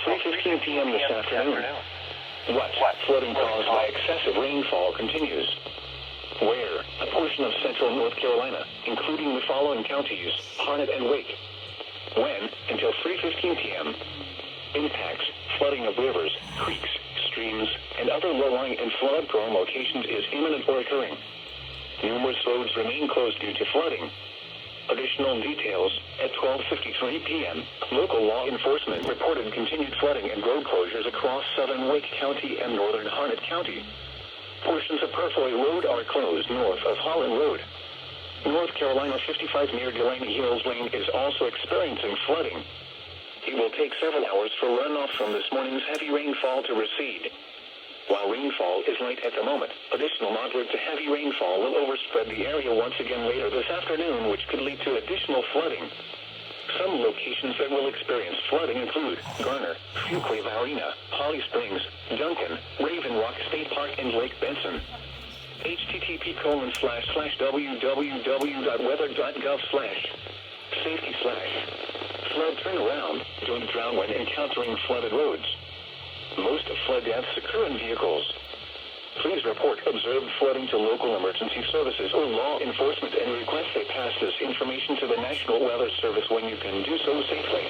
3:15 p.m. this afternoon. What? Flooding caused by excessive rainfall continues. Where? A portion of central North Carolina, including the following counties, Harnett and Wake. When? Until 3:15 p.m. Impacts, flooding of rivers, creeks, streams, and other low-lying and flood-prone locations is imminent or occurring. Numerous roads remain closed due to flooding. Additional details, at 12:53 p.m., local law enforcement reported continued flooding and road closures across southern Wake County and northern Harnett County. Portions of Purfoy Road are closed north of Holland Road. North Carolina 55 near Delaney Hills Lane is also experiencing flooding. It will take several hours for runoff from this morning's heavy rainfall to recede. While rainfall is light at the moment, additional moderate to heavy rainfall will overspread the area once again later this afternoon, which could lead to additional flooding. Some locations that will experience flooding include Garner, Fuquay-Varina, Holly Springs, Duncan, Raven Rock State Park, and Lake Benson. http://www.weather.gov/safety/flood turnaround. Don't drown when encountering flooded roads. Most flood deaths occur in vehicles. Please report observed flooding to local emergency services or law enforcement and request they pass this information to the National Weather Service when you can do so safely.